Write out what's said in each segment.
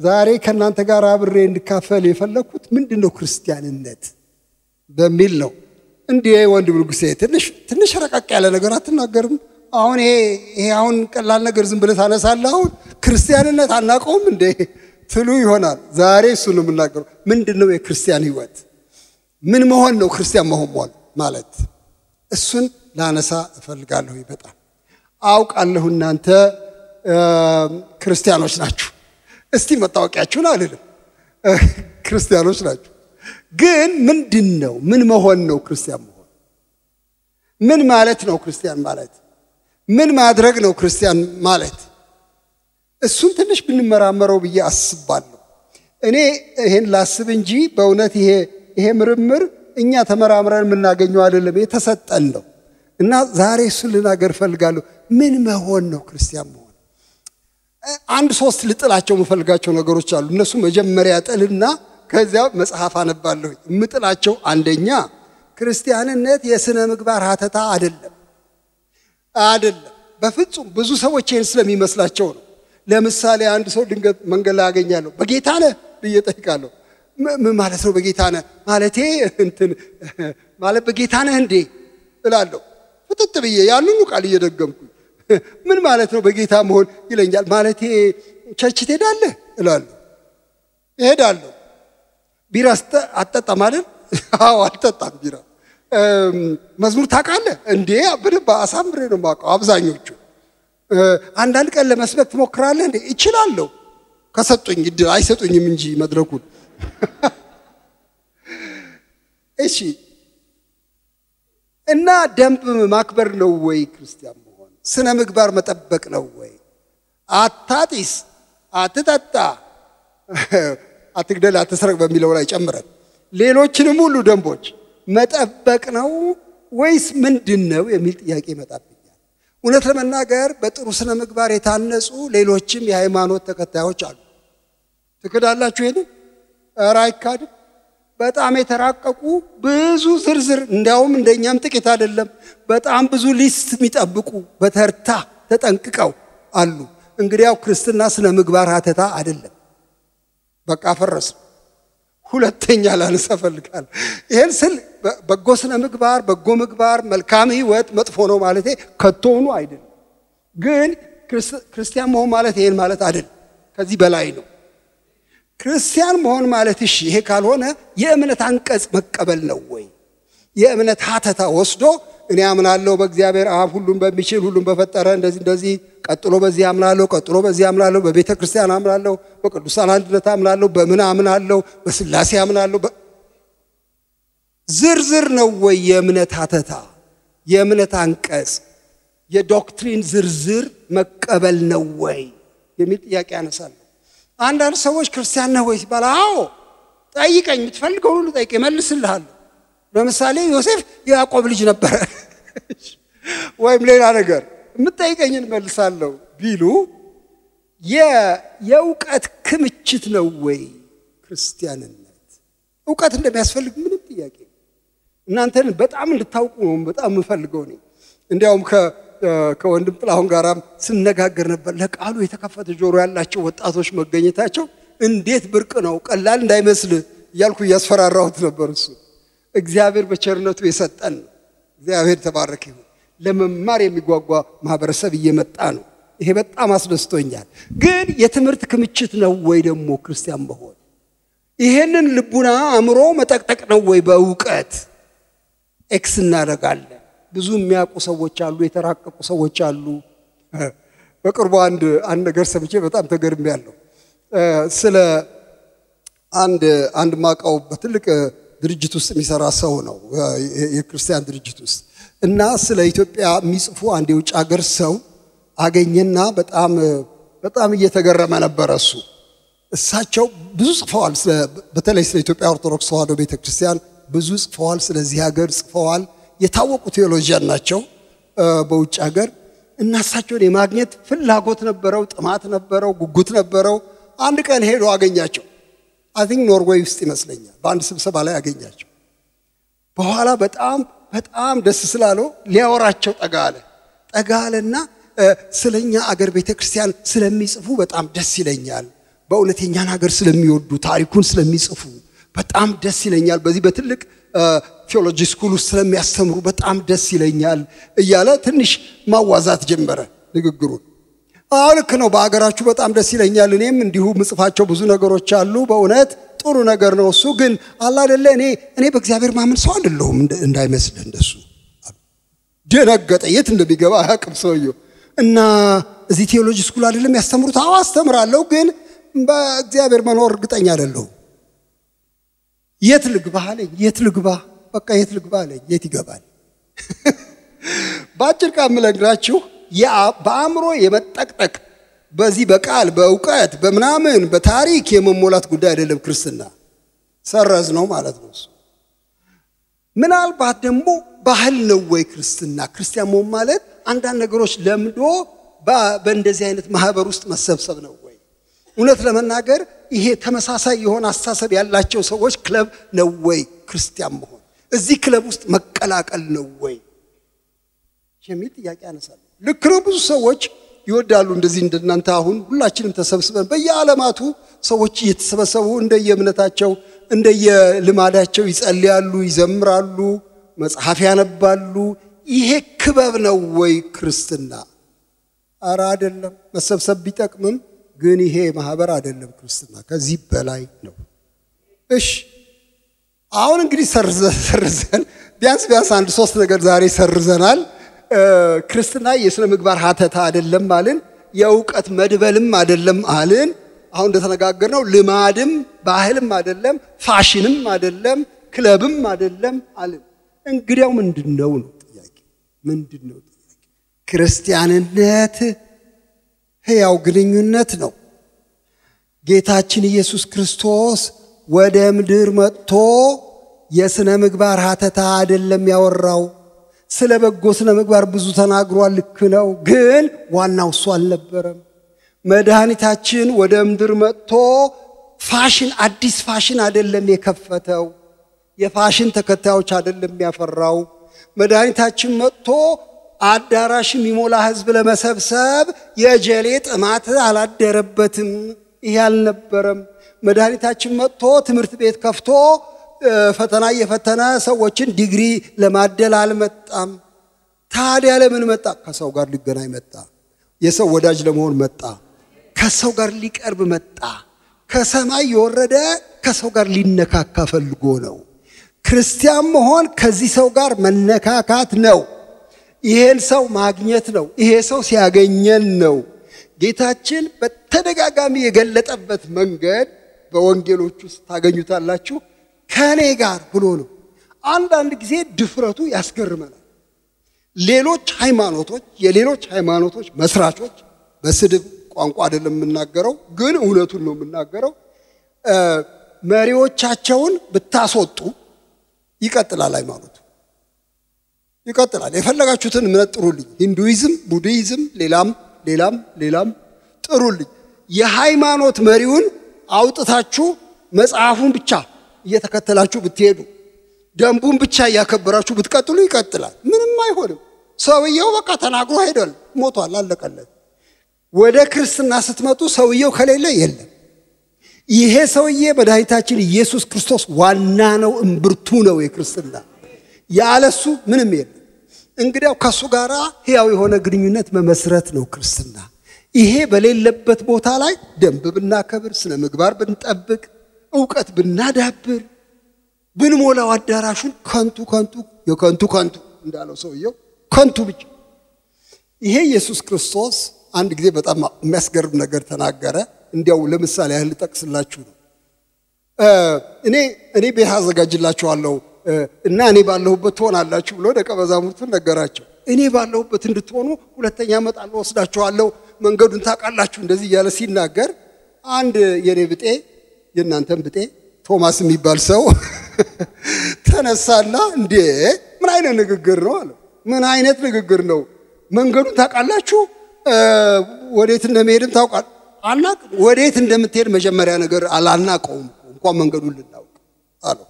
ዛሬ ከናንተ ጋር አብሬ እንድካፈል የፈለኩት ምንድነው ክርስቲያንነት በሚል ነው እንዴ ወንድም ንጉሴ ትንሽ ረቀቅ ያለ ነገር አትናገርም አሁን ይሄ አሁን ቀላል ነገር ዝም ብለህ ታነሳለህ አሁን ክርስቲያንነት አናቀውም እንዴ ትሉ ይሆናል ዛሬ እሱ ነው የምናገረው ምንድነው የክርስቲያን ህይወት ምን መሆን ነው ክርስቲያን መሆን ማለት እሱን ላነሳ እፈልጋለሁ በጣም አውቃለሁ እናንተ ክርስቲያኖች ናችሁ እስቲ መታወቂያችሁን አልልም ክርስቲያኖች ናችሁ ግን ምንድነው ምን መሆን ነው ክርስቲያን መሆን ምን ማለት ነው ክርስቲያን ማለት ምን ማድረግ ነው ክርስቲያን ማለት እሱን ትንሽ ብንመራመረው ብዬ አስባለሁ እኔ ይሄን ላስብ እንጂ በእውነት ይሄ ምርምር እኛ ተመራምረን የምናገኘው አይደለም የተሰጠን ነው እና ዛሬ እሱን ልናገር ፈልጋለሁ ምን መሆን ነው ክርስቲያን መሆን አንድ ሶስት ልጥላቸው መፈልጋቸው ነገሮች አሉ እነሱ መጀመሪያ ጥልና ከዚያ መጽሐፍ አነባለሁ ምጥላቸው አንደኛ ክርስቲያንነት የሥነ ምግባር ሀተታ አይደለም በፍጹም ብዙ ሰዎች ይሄን ስለሚመስላቸው ነው ለምሳሌ አንድ ሰው ድንገት መንገድ ላይ አገኛለሁ በጌታ ነህ ብዬ ጠይቃለሁ ምን ማለት ነው በጌታ ነህ ማለቴ ማለት በጌታ ነህ እንዴ እላለሁ ፍጥጥ ብዬ ያንኑ ቃል እየደገምኩኝ ምን ማለት ነው በጌታ መሆን ይለኛል ማለቴ ቸርች ትሄዳለህ እላለሁ እሄዳለሁ ቢራ አትጠጣም አይደል አዎ አልጠጣም ቢራ መዝሙር ታውቃለህ እንዴ በደንብ አሳምሬ ነው የማውቀው አብዛኞቹ አንዳንድ ቀን ለመስበክ ትሞክራለህ እንዴ እችላለሁ ከሰጡኝ እድል አይሰጡኝም እንጂ መድረኩን እሺ እና ደንብ ማክበር ነው ወይ ክርስቲያን መሆን ስነ ምግባር መጠበቅ ነው ወይ አታጢስ አትጠጣ አትግደል አትስረቅ በሚለው ላይ ጨምረን ሌሎችንም ሁሉ ደንቦች መጠበቅ ነው ወይስ ምንድነው የሚል ጥያቄ መጣብኛል እውነት ለመናገር በጥሩ ስነ ምግባር የታነጹ ሌሎችም የሃይማኖት ተከታዮች አሉ ትክዳላችሁ ይሄን ራይካድ በጣም የተራቀቁ ብዙ ዝርዝር እንዲያውም እንደኛም ጥቂት አይደለም በጣም ብዙ ሊስት የሚጠብቁ በተርታ ተጠንቅቀው አሉ እንግዲያው ክርስትና ስነ ምግባር ሀተታ አይደለም በቃ ፈረስ ሁለተኛ ላነሳ ፈልጋለሁ ይሄን ስል በጎ ስነ ምግባር መልካም ህይወት መጥፎ ነው ማለቴ ከቶኑ አይደለም ግን ክርስቲያን መሆን ማለት ይሄን ማለት አይደለም ከዚህ በላይ ነው ክርስቲያን መሆን ማለት እሺ ይሄ ካልሆነ የእምነት አንቀጽ መቀበል ነው ወይ የእምነት ሀተታ ወስዶ እኔ አምናለሁ በእግዚአብሔር አብ ሁሉን በሚችል ሁሉን በፈጠረ እንደዚህ ቀጥሎ በዚህ አምናለሁ ቀጥሎ በዚህ አምናለሁ በቤተ ክርስቲያን አምናለሁ በቅዱሳን አንድነት አምናለሁ በምን አምናለሁ በስላሴ አምናለሁ ዝርዝር ነው ወይ የእምነት ሀተታ የእምነት አንቀጽ የዶክትሪን ዝርዝር መቀበል ነው ወይ የሚል ጥያቄ ያነሳል አንዳንድ ሰዎች ክርስቲያን ነው ወይ ሲባል አዎ ጠይቀኝ የምትፈልገው ሁሉ ጠይቀኝ መልስልሃለሁ ለምሳሌ ዮሴፍ ያዕቆብ ልጅ ነበር ወይም ሌላ ነገር የምትጠይቀኝን መልሳለሁ ቢሉ የእውቀት ክምችት ነው ወይ ክርስቲያንነት ዕውቀት እንደሚያስፈልግ ምንም ጥያቄ እናንተን በጣም እንድታውቁ ነው በጣም የምፈልገው ነው እንዲያውም ከወንድም ጥላሁን ጋራም ስነጋገር ነበር ለቃሉ የተከፈተ ጆሮ ያላቸው ወጣቶች መገኘታቸው እንዴት ብርቅ ነው ቀላል እንዳይመስል ያልኩ ያስፈራራሁት ነበር እሱ እግዚአብሔር በቸርነቱ የሰጠን እግዚአብሔር ተባረከ ይሁን ለመማር የሚጓጓ ማህበረሰብ እየመጣ ነው ይሄ በጣም አስደስቶኛል ግን የትምህርት ክምችት ነው ወይ ደግሞ ክርስቲያን መሆን ይሄንን ልቡና አምሮ መጠቅጠቅ ነው ወይ በእውቀት ኤክስ እናደርጋለን ብዙ የሚያውቁ ሰዎች አሉ የተራቀቁ ሰዎች አሉ በቅርቡ አንድ ነገር ሰምቼ በጣም ተገርሜያለሁ ስለ አንድ ማቃው በትልቅ ድርጅት ውስጥ የሚሰራ ሰው ነው የክርስቲያን ድርጅት ውስጥ እና ስለ ኢትዮጵያ የሚጽፉ አንድ የውጭ ሀገር ሰው አገኘና በጣም እየተገረመ ነበር እሳቸው ብዙ ጽፈዋል በተለይ ስለ ኢትዮጵያ ኦርቶዶክስ ተዋሕዶ ቤተክርስቲያን ብዙ ጽፈዋል ስለዚህ ሀገር ጽፈዋል የታወቁ ቴዎሎጂያን ናቸው በውጭ ሀገር እና እሳቸውን የማግኘት ፍላጎት ነበረው ጥማት ነበረው ጉጉት ነበረው አንድ ቀን ሄዶ አገኛቸው I think ኖርዌይ ውስጥ ይመስለኛል በአንድ ስብሰባ ላይ አገኛቸው በኋላ በጣም ደስ ስላለው ሊያወራቸው ጠጋለና ስለኛ አገር ቤተክርስቲያን ስለሚጽፉ በጣም ደስ ይለኛል በእውነተኛን ሀገር ስለሚወዱ ታሪኩን ስለሚጽፉ በጣም ደስ ይለኛል። በዚህ በትልቅ ቴዎሎጂ ስኩል ውስጥ ስለሚያስተምሩ በጣም ደስ ይለኛል እያለ ትንሽ ማዋዛት ጀመረ ንግግሩን። ልክ ነው፣ በአገራችሁ በጣም ደስ ይለኛል፣ እኔም እንዲሁ ምጽፋቸው ብዙ ነገሮች አሉ፣ በእውነት ጥሩ ነገር ነው እሱ። ግን አላ አይደለ እኔ በእግዚአብሔር ማመን ሰው አይደለሁም እንዳይመስል እንደሱ። ደነገጠ። የት እንደሚገባ አያውቅም ሰውየው። እና እዚህ ቴዎሎጂ ስኩል አይደለም ያስተምሩት? አዎ አስተምራለሁ፣ ግን በእግዚአብሔር መኖር እርግጠኛ አይደለሁም። የት ልግባ አለኝ። የት ልግባ? በቃ የት ልግባ አለኝ። የት ይገባል? ባጭር ቃል ምለግራችሁ በአእምሮ የመጠቅጠቅ በዚህ በቃል በእውቀት በምናምን በታሪክ የመሞላት ጉዳይ አይደለም ክርስትና። ሰረዝ ነው ማለት ነው እሱ። ምናልባት ደግሞ ባህል ነው ወይ ክርስትና? ክርስቲያን መሆን ማለት አንዳንድ ነገሮች ለምዶ በእንደዚህ አይነት ማህበር ውስጥ መሰብሰብ ነው ወይ? እውነት ለመናገር ይሄ ተመሳሳይ የሆነ አስተሳሰብ ያላቸው ሰዎች ክለብ ነው ወይ ክርስቲያን መሆን? እዚህ ክለብ ውስጥ መቀላቀል ነው ወይ የሚል ጥያቄ ያነሳሉ። ልክ ነው፣ ብዙ ሰዎች ይወዳሉ እንደዚህ እንደናንተ አሁን ሁላችንም ተሰብስበን በየዓለማቱ ሰዎች እየተሰበሰቡ እንደየእምነታቸው እንደየልማዳቸው ይጸልያሉ፣ ይዘምራሉ፣ መጽሐፍ ያነባሉ። ይሄ ክበብ ነው ወይ ክርስትና? ኧረ አይደለም። መሰብሰብ ቢጠቅምም ግን ይሄ ማህበር አይደለም ክርስትና፣ ከዚህ በላይ ነው። እሺ አሁን እንግዲህ ሰርዘን ቢያንስ አንድ 3 ነገር ዛሬ ሰርዘናል። ክርስትና የሥነ ምግባር ሀተታ አይደለም አልን፣ የእውቀት መድበልም አይደለም አልን። አሁን እንደተነጋገርነው ልማድም ባህልም አይደለም፣ ፋሽንም አይደለም፣ ክለብም አይደለም አልን። እንግዲያው ምንድነው ነው ጥያቄ? ምንድነው ጥያቄ? ክርስቲያንነት ሕያው ግንኙነት ነው። ጌታችን ኢየሱስ ክርስቶስ ወደ ምድር መጥቶ የሥነ ምግባር ሀተታ አይደለም ያወራው። ስለ በጎ ስነ ምግባር ብዙ ተናግሯል፣ ልክ ነው። ግን ዋናው እሱ አልነበረም። መድኃኒታችን ወደ ምድር መጥቶ ፋሽን አዲስ ፋሽን አይደለም የከፈተው፣ የፋሽን ተከታዮች አይደለም ያፈራው። መድኃኒታችን መጥቶ አዳራሽ የሚሞላ ህዝብ ለመሰብሰብ የጀሌ ጥማት አላደረበትም። ይሄ አልነበረም። መድኃኒታችን መጥቶ ትምህርት ቤት ከፍቶ ፈተና የፈተነ ሰዎችን ዲግሪ ለማደል አልመጣም። ታዲያ ለምን መጣ? ከሰው ጋር ሊገናኝ መጣ። የሰው ወዳጅ ለመሆን መጣ። ከሰው ጋር ሊቀርብ መጣ። ከሰማይ የወረደ ከሰው ጋር ሊነካካ ፈልጎ ነው። ክርስቲያን መሆን ከዚህ ሰው ጋር መነካካት ነው። ይሄን ሰው ማግኘት ነው። ይሄ ሰው ሲያገኘን ነው። ጌታችን በተደጋጋሚ የገለጠበት መንገድ በወንጌሎች ውስጥ ታገኙታላችሁ። ከኔ ጋር ብሎ ነው። አንዳንድ ጊዜ ድፍረቱ ያስገርመናል። ሌሎች ሃይማኖቶች የሌሎች ሃይማኖቶች መስራቾች በስድብ ቋንቋ አይደለም የምናገረው፣ ግን እውነቱን ነው የምናገረው። መሪዎቻቸውን ብታስወጡ ይቀጥላል ሃይማኖቱ፣ ይቀጥላል። የፈለጋችሁትን እምነት ጥሩልኝ፣ ሂንዱይዝም፣ ቡድሂዝም፣ ሌላም ጥሩልኝ። የሃይማኖት መሪውን አውጥታችሁ መጽሐፉን ብቻ እየተከተላችሁ ብትሄዱ ደንቡን ብቻ ያከበራችሁ ብትቀጥሉ ይቀጥላል። ምንም አይሆንም። ሰውየው በቃ ተናግሮ ሄዷል፣ ሞቷል፣ አለቀለት። ወደ ክርስትና ስትመጡ ሰውየው ከሌለ የለም። ይሄ ሰውዬ መድኃኒታችን ኢየሱስ ክርስቶስ ዋና ነው፣ እምብርቱ ነው የክርስትና። ያለሱ ምንም የለም። እንግዲያው ከሱ ጋር ሕያው የሆነ ግንኙነት መመስረት ነው ክርስትና። ይሄ በሌለበት ቦታ ላይ ደንብ ብናከብር፣ ስነ ምግባር ብንጠብቅ፣ ዕውቀት ብናዳብር፣ ብንሞላው አዳራሹን ከንቱ እንዳለው ሰውየው ከንቱ ብቻ። ይሄ ኢየሱስ ክርስቶስ አንድ ጊዜ በጣም የሚያስገርም ነገር ተናገረ። እንዲያው ለምሳሌ ያህል ጠቅስላችሁ ነው። እኔ ቤት አዘጋጅላችኋለሁ እና እኔ ባለሁበት ትሆናላችሁ ብሎ ደቀ መዛሙርቱን ነገራቸው። እኔ ባለሁበት እንድትሆኑ ሁለተኛ እመጣለሁ፣ ወስዳችኋለሁ፣ መንገዱን ታውቃላችሁ እንደዚህ እያለ ሲናገር አንድ የኔ ብጤ የእናንተም ብጤ ቶማስ የሚባል ሰው ተነሳና እንዴ ምን አይነት ንግግር ነው አለ። ምን አይነት ንግግር ነው? መንገዱን ታውቃላችሁ፣ ወዴት እንደምሄድም ታውቃል። አናቅ ወዴት እንደምትሄድ መጀመሪያ ነገር አላናቀውም እንኳን መንገዱን ልናውቅ አለው።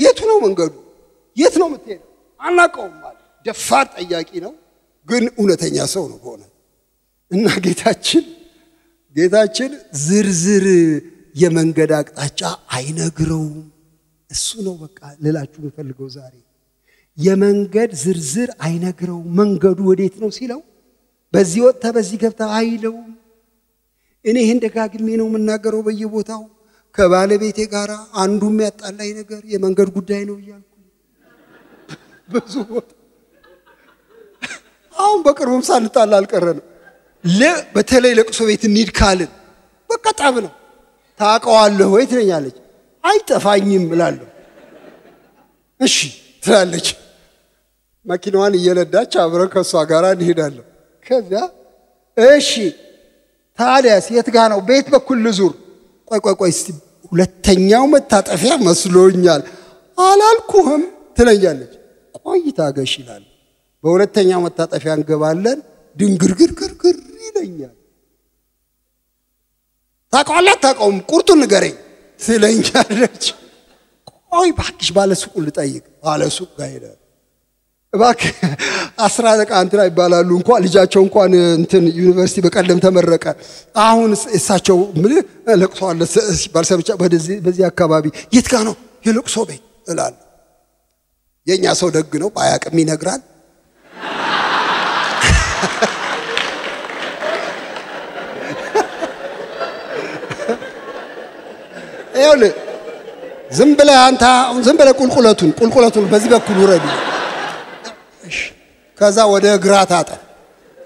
የቱ ነው መንገዱ? የት ነው የምትሄድ? አናቀውም ማለት ደፋር ጠያቂ ነው፣ ግን እውነተኛ ሰው ነው ሆነ። እና ጌታችን ጌታችን ዝርዝር የመንገድ አቅጣጫ አይነግረውም። እሱ ነው በቃ ልላችሁ የምፈልገው ዛሬ። የመንገድ ዝርዝር አይነግረውም። መንገዱ ወዴት ነው ሲለው በዚህ ወጥተህ በዚህ ገብተህ አይለውም። እኔ ይሄን ደጋግሜ ነው የምናገረው በየቦታው ከባለቤቴ ጋር አንዱም ያጣላይ ነገር የመንገድ ጉዳይ ነው እያልኩ ብዙ ቦታ አሁን በቅርቡም ሳንጣላ አልቀረንም። በተለይ ለቅሶ ቤት እንሂድ ካልን በቃ ጠብ ነው። ታውቀዋለህ ወይ ትለኛለች። አይጠፋኝም እላለሁ። እሺ ትላለች። መኪናዋን እየነዳች አብረን ከሷ ጋር እንሄዳለን። ከዛ እሺ ታዲያስ የት ጋር ነው? ቤት በኩል ልዙር። ቆይ እስቲ ሁለተኛው መታጠፊያ መስሎኛል። አላልኩህም ትለኛለች። ቆይታ ገሽ ይላል። በሁለተኛው መታጠፊያ እንገባለን። ድንግርግርግርግር ይለኛል። ታውቀውም ቁርጡን ንገረኝ ትለኛለች። ቆይ ባክሽ ባለሱቁ ልጠይቅ። ባለሱቅ ጋር ሄደ። እባክህ 10 አለቃ እንትና ይባላሉ እንኳን ልጃቸው እንኳን እንትን ዩኒቨርሲቲ በቀደም ተመረቀ። አሁን እሳቸው ምን ለቅሶ አለ ሲባል ሰምቻ በዚህ አካባቢ የት ጋር ነው የለቅሶ ቤት እላለሁ። የኛ ሰው ደግ ነው ባያቅም ይነግራል። ይኸውልህ ዝም ብለህ ቁልቁለቱን በዚህ በኩል ውረድ። ከዛ ወደ ግራ ታጠፍ።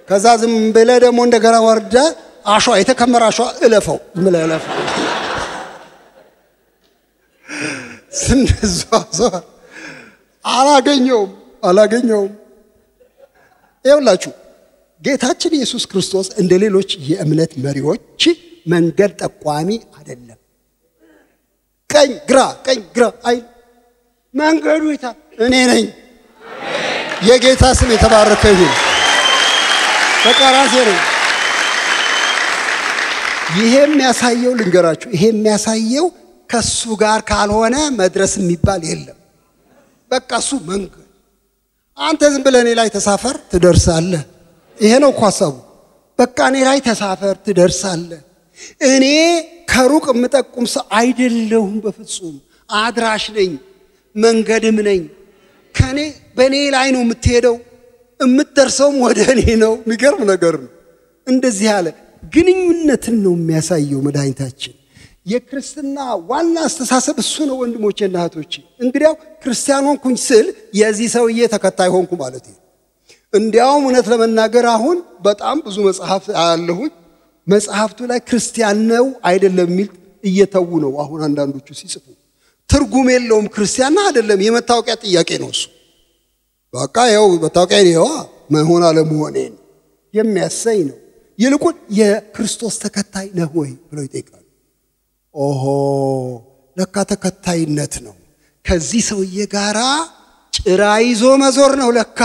ከዛ ዝም ብለህ ደግሞ እንደገና ወርደ አሸዋ የተከመረ አሸዋ እለፈው። ዝም ብለህ እለፈው። ስንዟዟር አላገኘውም። ይኸውላችሁ ጌታችን ኢየሱስ ክርስቶስ እንደ ሌሎች የእምነት መሪዎች መንገድ ጠቋሚ አይደለም። ቀኝ ግራ አይ መንገዱ እኔ ነኝ። የጌታ ስም የተባረከ ይሁን። በቃራሴ ነው። ይሄ የሚያሳየው ልንገራችሁ፣ ይሄ የሚያሳየው ከሱ ጋር ካልሆነ መድረስ የሚባል የለም። በቃ እሱ መንገድ። አንተ ዝም ብለህ እኔ ላይ ተሳፈር ትደርሳለህ። ይሄ ነው እኮ ሐሳቡ። በቃ እኔ ላይ ተሳፈር ትደርሳለህ። እኔ ከሩቅ የምጠቁም ሰው አይደለሁም በፍጹም። አድራሽ ነኝ፣ መንገድም ነኝ። በእኔ ላይ ነው የምትሄደው፣ የምትደርሰውም ወደ እኔ ነው። የሚገርም ነገር ነው። እንደዚህ ያለ ግንኙነትን ነው የሚያሳየው መድኃኒታችን። የክርስትና ዋና አስተሳሰብ እሱ ነው ወንድሞቼና እህቶቼ። እንግዲያው ክርስቲያን ሆንኩኝ ስል የዚህ ሰውዬ ተከታይ ሆንኩ ማለት ነው። እንዲያውም እውነት ለመናገር አሁን በጣም ብዙ መጽሐፍ አያለሁኝ። መጽሐፍቱ ላይ ክርስቲያን ነው አይደለም የሚል እየተው ነው አሁን አንዳንዶቹ ሲጽፉ። ትርጉም የለውም ክርስቲያን አይደለም የመታወቂያ ጥያቄ ነው እሱ። በቃ ያው መታወቂያ ነው መሆን አለመሆኔን የሚያሰይ ነው። ይልቁን የክርስቶስ ተከታይ ነህ ወይ ብለው ይጠይቃሉ። ኦሆ ለካ ተከታይነት ነው። ከዚህ ሰውዬ ጋራ ጭራ ይዞ መዞር ነው ለካ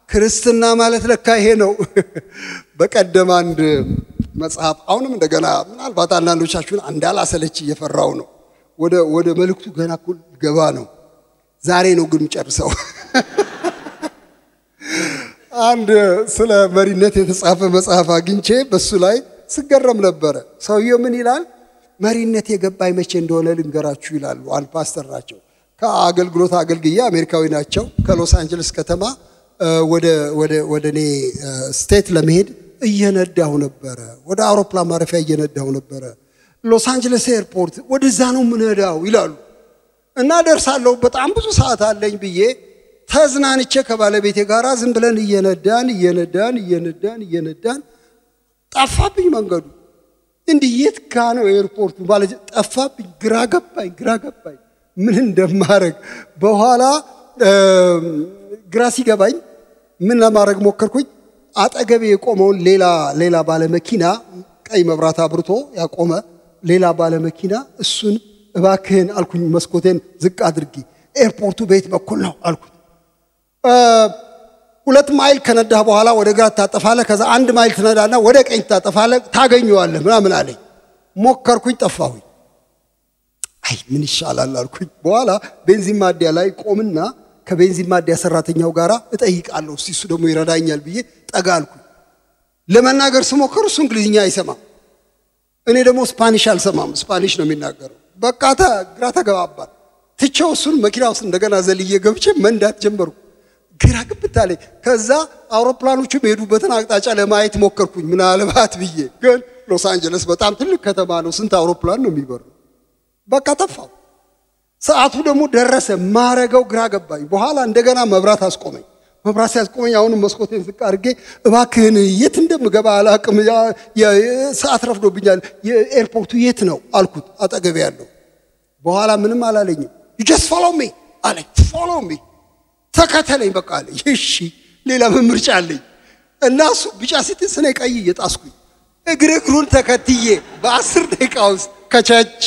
ክርስትና ማለት ለካ ይሄ ነው። በቀደም አንድ መጽሐፍ አሁንም እንደገና ምናልባት አንዳንዶቻችሁን እንዳላሰለች እየፈራው ነው። ወደ መልእክቱ ገና ኩል ገባ ነው። ዛሬ ነው ግን ጨርሰው። አንድ ስለ መሪነት የተጻፈ መጽሐፍ አግኝቼ በሱ ላይ ስገረም ነበር። ሰውየው ምን ይላል? መሪነት የገባኝ መቼ እንደሆነ ልንገራችሁ ይላሉ። አንድ ፓስተር ናቸው። ከአገልግሎት አገልግያ አሜሪካዊ ናቸው። ከሎስ አንጀለስ ከተማ ወደ እኔ ስቴት ለመሄድ እየነዳሁ ነበረ። ወደ አውሮፕላን ማረፊያ እየነዳሁ ነበረ። ሎስ አንጀለስ ኤርፖርት ወደዛ ነው ምነዳው ይላሉ። እና ደርሳለሁ በጣም ብዙ ሰዓት አለኝ ብዬ ተዝናንቼ ከባለቤቴ ጋር ዝም ብለን እየነዳን ጠፋብኝ መንገዱ። እንዲህ የት ጋ ነው ኤርፖርቱ ማለት ጠፋብኝ። ግራ ገባኝ ምን እንደማረግ። በኋላ ግራ ሲገባኝ ምን ለማድረግ ሞከርኩኝ። አጠገቤ የቆመውን ሌላ ባለ መኪና ቀይ መብራት አብርቶ ያቆመ ሌላ ባለ መኪና እሱን እባክህን አልኩኝ። መስኮቴን ዝቅ አድርጊ ኤርፖርቱ ቤት በኩል ነው አልኩኝ። 2 ማይል ከነዳህ በኋላ ወደ ግራ ታጠፋለህ። ከዛ 1 ማይል ትነዳና ወደ ቀኝ ታጠፋለህ ታገኘዋለህ ምናምን አለኝ። ሞከርኩኝ ጠፋሁኝ። አይ ምን ይሻላል አልኩኝ። በኋላ ቤንዚን ማደያ ላይ ቆምና ከቤንዚን ማደያ ሰራተኛው ጋራ እጠይቃለሁ እሱ ደግሞ ይረዳኛል ብዬ ጠጋ አልኩኝ። ለመናገር ስሞክር እሱ እንግሊዝኛ አይሰማም። እኔ ደግሞ ስፓኒሽ አልሰማም፣ ስፓኒሽ ነው የሚናገረው። በቃ ግራ ተገባባን። ትቼው እሱን መኪና ውስጥ እንደገና ዘልዬ ገብቼ መንዳት ጀመርኩ። ግራ ግብታለኝ። ከዛ አውሮፕላኖቹ የሚሄዱበትን አቅጣጫ ለማየት ሞከርኩኝ ምናልባት ብዬ። ግን ሎስ አንጀለስ በጣም ትልቅ ከተማ ነው፣ ስንት አውሮፕላን ነው የሚበረው። በቃ ጠፋው። ሰዓቱ ደግሞ ደረሰ። ማረገው ግራ ገባኝ። በኋላ እንደገና መብራት አስቆመኝ። መብራት ሲያስቆመኝ አሁንም መስኮቴን ዝቅ አድርጌ እባክህን የት እንደምገባ አላቅም፣ ሰዓት ረፍዶብኛል፣ የኤርፖርቱ የት ነው አልኩት። አጠገቤ ያለው በኋላ ምንም አላለኝም። you just follow me አለኝ። follow me ተከተለኝ በቃ አለኝ። እሺ ሌላ ምርጫ አለኝ? እና እሱ ቢጫ ሲጥስ እኔ ቀይ እየጣስኩኝ እግሩን ተከትዬ በ10 ደቂቃ ውስጥ ከቸች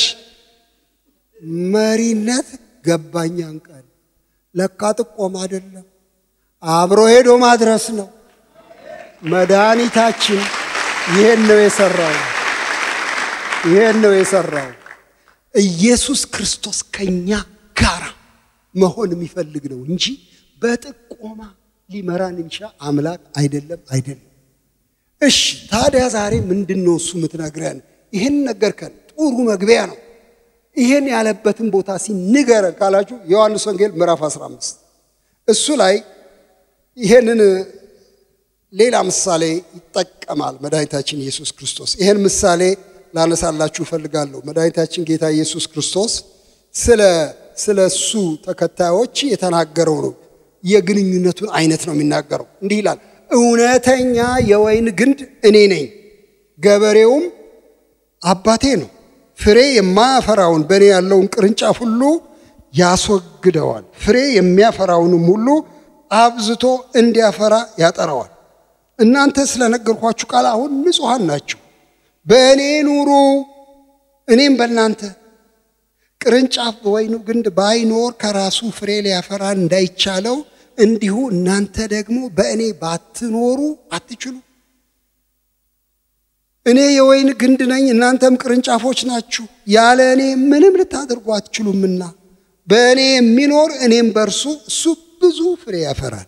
መሪነት ገባኛን ቃል ለካ ጥቆም አይደለም፣ አብሮ ሄዶ ማድረስ ነው። መድኃኒታችን ይሄን ነው የሰራው። ኢየሱስ ክርስቶስ ከኛ ጋር መሆን የሚፈልግ ነው እንጂ በጥቆማ ሊመራን የሚችል አምላክ አይደለም። እሺ ታዲያ ዛሬ ምንድነው እሱ የምትነግረን? ይሄን ነገርከን፣ ጥሩ መግቢያ ነው። ይሄን ያለበትን ቦታ ሲንገረን ካላችሁ ዮሐንስ ወንጌል ምዕራፍ 15 እሱ ላይ ይሄንን ሌላ ምሳሌ ይጠቀማል መድኃኒታችን ኢየሱስ ክርስቶስ። ይሄን ምሳሌ ላነሳላችሁ ፈልጋለሁ። መድኃኒታችን ጌታ ኢየሱስ ክርስቶስ ስለሱ ተከታዮች የተናገረው ነው። የግንኙነቱን አይነት ነው የሚናገረው። እንዲህ ይላል፣ እውነተኛ የወይን ግንድ እኔ ነኝ፣ ገበሬውም አባቴ ነው። ፍሬ የማያፈራውን በእኔ ያለውን ቅርንጫፍ ሁሉ ያስወግደዋል፣ ፍሬ የሚያፈራውንም ሁሉ አብዝቶ እንዲያፈራ ያጠራዋል። እናንተ ስለነገርኳችሁ ቃል አሁን ንጹሃን ናችሁ። በእኔ ኑሩ እኔም በእናንተ። ቅርንጫፍ በወይኑ ግንድ ባይኖር ከራሱ ፍሬ ሊያፈራ እንዳይቻለው እንዲሁ እናንተ ደግሞ በእኔ ባትኖሩ አትችሉ። እኔ የወይን ግንድ ነኝ፣ እናንተም ቅርንጫፎች ናችሁ። ያለ እኔ ምንም ልታደርጉ አትችሉምና በእኔ የሚኖር እኔም በርሱ እሱ ብዙ ፍሬ ያፈራል።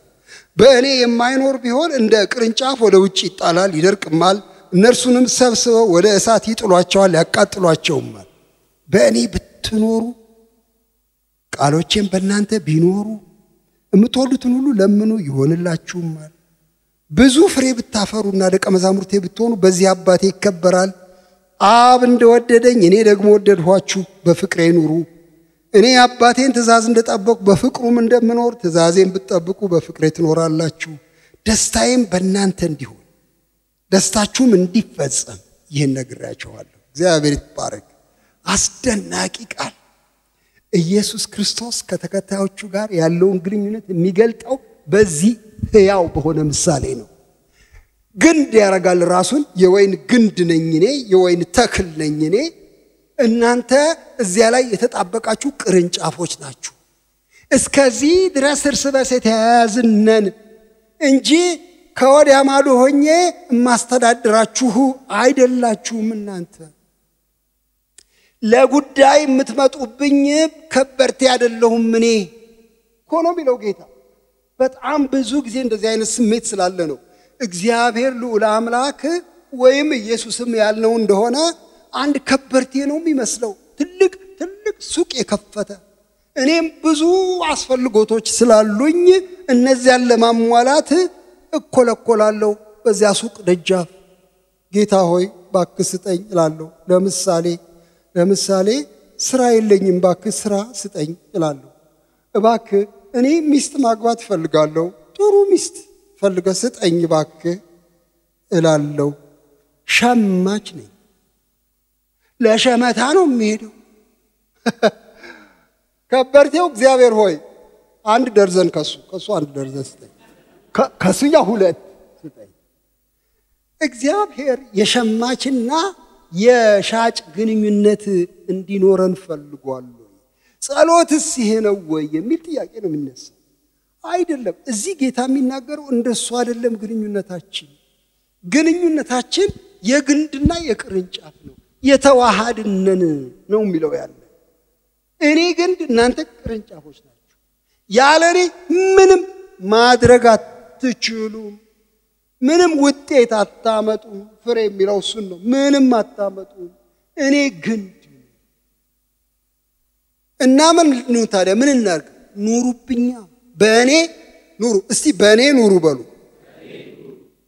በእኔ የማይኖር ቢሆን እንደ ቅርንጫፍ ወደ ውጭ ይጣላል፣ ይደርቅማል። እነርሱንም ሰብስበው ወደ እሳት ይጥሏቸዋል፣ ያቃጥሏቸውማል። በእኔ ብትኖሩ ቃሎቼም በእናንተ ቢኖሩ የምትወዱትን ሁሉ ለምኑ ይሆንላችሁማል። ብዙ ፍሬ ብታፈሩና ደቀ መዛሙርቴ ብትሆኑ በዚህ አባቴ ይከበራል። አብ እንደወደደኝ እኔ ደግሞ ወደድኋችሁ፣ በፍቅሬ ኑሩ። እኔ አባቴን ትእዛዝ እንደጠበቁ በፍቅሩም እንደምኖር ትእዛዜን ብትጠብቁ በፍቅሬ ትኖራላችሁ። ደስታዬም በእናንተ እንዲሆን ደስታችሁም እንዲፈጸም ይህን ነግራችኋለሁ። እግዚአብሔር ይባረክ። አስደናቂ ቃል። ኢየሱስ ክርስቶስ ከተከታዮቹ ጋር ያለውን ግንኙነት የሚገልጠው በዚህ ሕያው በሆነ ምሳሌ ነው። ግንድ ያረጋል ራሱን። የወይን ግንድ ነኝ እኔ፣ የወይን ተክል ነኝ እኔ። እናንተ እዚያ ላይ የተጣበቃችሁ ቅርንጫፎች ናችሁ። እስከዚህ ድረስ እርስ በርስ የተያያዝን ነን እንጂ ከወዲያ ማዶ ሆኜ ማስተዳድራችሁ አይደላችሁም። እናንተ ለጉዳይ የምትመጡብኝ ከበርቴ አይደለሁም እኔ ኮኖ ቢለው ጌታ። በጣም ብዙ ጊዜ እንደዚህ አይነት ስሜት ስላለ ነው እግዚአብሔር ልዑል አምላክ ወይም ኢየሱስም ያልነው እንደሆነ አንድ ከበርቴ ነው የሚመስለው። ትልቅ ሱቅ የከፈተ እኔም ብዙ አስፈልጎቶች ስላሉኝ እነዚያን ለማሟላት እኮለኮላለሁ በዚያ ሱቅ ደጃፍ። ጌታ ሆይ ባክህ ስጠኝ እላለሁ። ለምሳሌ ስራ የለኝም፣ ባክህ ስራ ስጠኝ እላለሁ። እባክህ እኔ ሚስት ማግባት ፈልጋለሁ፣ ጥሩ ሚስት ፈልገህ ስጠኝ ባክህ እላለሁ። ሸማች ነኝ። ለሸመታ ነው የሚሄደው። ከበርቴው እግዚአብሔር ሆይ 1 ደርዘን ከሱ 1 ደርዘን ስጠኝ፣ ከሱያ 2 ስጠኝ። እግዚአብሔር የሸማችና የሻጭ ግንኙነት እንዲኖረን ፈልጓል። ጸሎትስ ይሄ ነው ወይ የሚል ጥያቄ ነው የሚነሳው። አይደለም። እዚህ ጌታ የሚናገረው እንደሱ አይደለም። ግንኙነታችን የግንድና የቅርንጫፍ ነው፣ የተዋሃድነን ነው የሚለው ያለ። እኔ ግንድ እናንተ ቅርንጫፎች ናችሁ። ያለኔ ምንም ማድረግ አትችሉም፣ ምንም ውጤት አታመጡም። ፍሬ የሚለው እሱን ነው። ምንም አታመጡም። እኔ ግንድ እና ምን ነው ታዲያ ምን እናርግ? ኑሩብኛ በእኔ ኑሩ። እስቲ በእኔ ኑሩ በሉ።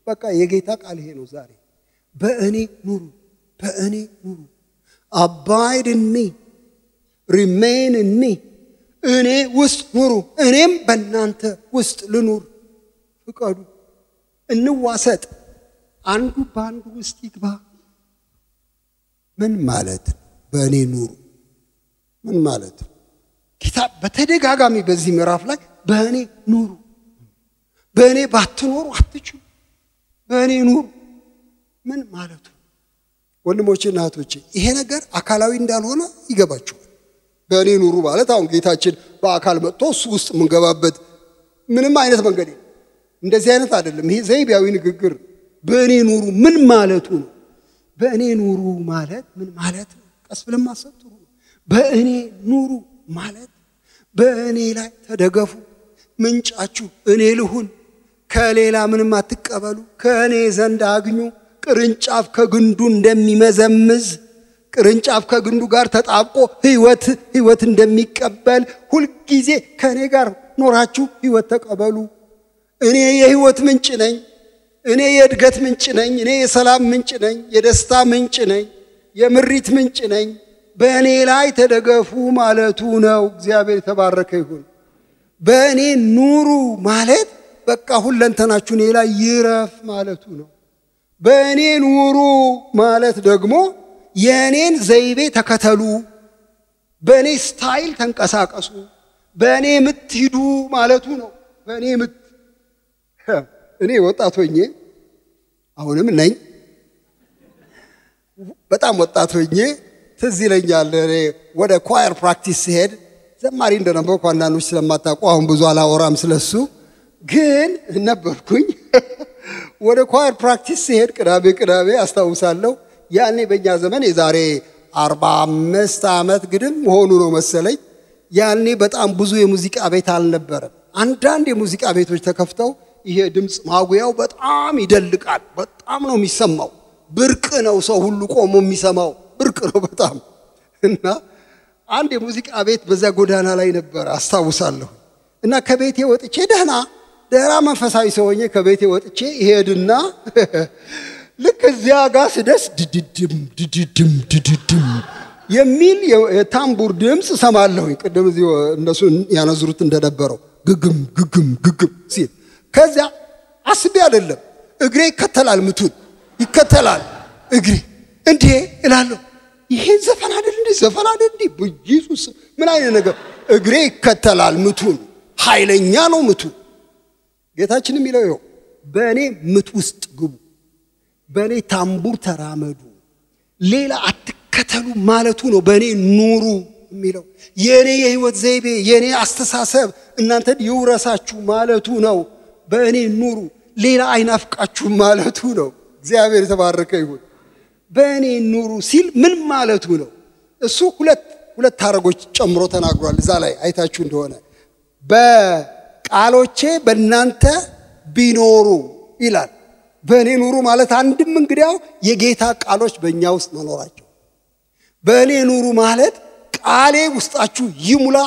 በቃ የጌታ ቃል ይሄ ነው ዛሬ። በእኔ ኑሩ፣ በእኔ ኑሩ። abide in me, remain in me. እኔ ውስጥ ኑሩ፣ እኔም በእናንተ ውስጥ ልኑር። ፍቀዱ፣ እንዋሰጥ፣ አንዱ በአንዱ ውስጥ ይግባ። ምን ማለት በእኔ ኑሩ ምን ማለት? ጌታ በተደጋጋሚ በዚህ ምዕራፍ ላይ በእኔ ኑሩ፣ በእኔ ባትኖሩ አትችሉ፣ በእኔ ኑሩ ምን ማለቱ? ወንድሞቼና እህቶቼ ይሄ ነገር አካላዊ እንዳልሆነ ይገባችኋል። በእኔ ኑሩ ማለት አሁን ጌታችን በአካል መጥቶ እሱ ውስጥ ምንገባበት ምንም አይነት መንገድ የለም። እንደዚህ አይነት አይደለም። ይሄ ዘይቤያዊ ንግግር። በእኔ ኑሩ ምን ማለቱ ነው? በእኔ ኑሩ ማለት ምን ማለት ነው? ቀስ ብለን ማሰብ ጥሩ ነው። በእኔ ኑሩ ማለት በእኔ ላይ ተደገፉ፣ ምንጫችሁ እኔ ልሁን፣ ከሌላ ምንም አትቀበሉ፣ ከእኔ ዘንድ አግኙ። ቅርንጫፍ ከግንዱ እንደሚመዘምዝ ቅርንጫፍ ከግንዱ ጋር ተጣብቆ ህይወት እንደሚቀበል ሁሉ ጊዜ ከኔ ጋር ኖራችሁ ህይወት ተቀበሉ። እኔ የህይወት ምንጭ ነኝ። እኔ የእድገት ምንጭ ነኝ። እኔ የሰላም ምንጭ ነኝ። የደስታ ምንጭ ነኝ። የምሪት ምንጭ ነኝ። በእኔ ላይ ተደገፉ ማለቱ ነው። እግዚአብሔር የተባረከ ይሁን። በእኔ ኑሩ ማለት በቃ ሁለንተናችሁ እኔ ላይ ይረፍ ማለቱ ነው። በእኔ ኑሩ ማለት ደግሞ የኔን ዘይቤ ተከተሉ፣ በእኔ ስታይል ተንቀሳቀሱ፣ በእኔ ምትሂዱ ማለቱ ነው። በእኔ እኔ ወጣት ሆኜ አሁንም ነኝ፣ በጣም ወጣት ሆኜ ትዝ ይለኛል ወደ ኳየር ፕራክቲስ ሲሄድ ዘማሪ እንደነበርኩ አንዳንዶች ስለማታውቁ አሁን ብዙ አላወራም ስለሱ፣ ግን ነበርኩኝ። ወደ ኳየር ፕራክቲስ ሲሄድ ቅዳሜ አስታውሳለሁ። ያኔ በእኛ ዘመን የዛሬ 45 ዓመት ግድም ሆኑ ነው መሰለኝ። ያኔ በጣም ብዙ የሙዚቃ ቤት አልነበረም። አንዳንድ የሙዚቃ ቤቶች ተከፍተው ይሄ ድምጽ ማጉያው በጣም ይደልቃል፣ በጣም ነው የሚሰማው። ብርቅ ነው፣ ሰው ሁሉ ቆሞ የሚሰማው ብርቅ ነው በጣም። እና አንድ የሙዚቃ ቤት በዛ ጎዳና ላይ ነበር አስታውሳለሁ። እና ከቤቴ ወጥቼ ደህና መንፈሳዊ ሰው ሆኜ ከቤቴ ወጥቼ ይሄድና ልክ እዚያ ጋር ስደስ ድድድም የሚል የታምቡር ድምጽ ሰማለሁ። ቅድም እዚህ እነሱ ያነዝሩት እንደነበረው ግግም ሲል ከዚያ አስቤ አይደለም እግሬ ይከተላል፣ ምቱን ይከተላል እግሬ። እንዴ እላለሁ ይሄ ዘፈን አይደል እንዴ በኢየሱስ ምን አይነት ነገር! እግሬ ይከተላል ምቱን፣ ኃይለኛ ነው ምቱ። ጌታችንም ይለው ይኸው በእኔ ምት ውስጥ ግቡ፣ በእኔ ታምቡር ተራመዱ፣ ሌላ አትከተሉ ማለቱ ነው። በእኔ ኑሩ የሚለው የኔ የህይወት ዘይቤ የኔ አስተሳሰብ እናንተን ይውረሳችሁ ማለቱ ነው። በእኔ ኑሩ፣ ሌላ አይናፍቃችሁ ማለቱ ነው። እግዚአብሔር የተባረከ ይሁን። በእኔ ኑሩ ሲል ምን ማለቱ ነው? እሱ ሁለት ሐረጎች ጨምሮ ተናግሯል። እዛ ላይ አይታችሁ እንደሆነ በቃሎቼ በእናንተ ቢኖሩ ይላል። በእኔ ኑሩ ማለት አንድም እንግዲያው የጌታ ቃሎች በእኛ ውስጥ መኖራቸው። በእኔ ኑሩ ማለት ቃሌ ውስጣችሁ ይሙላ፣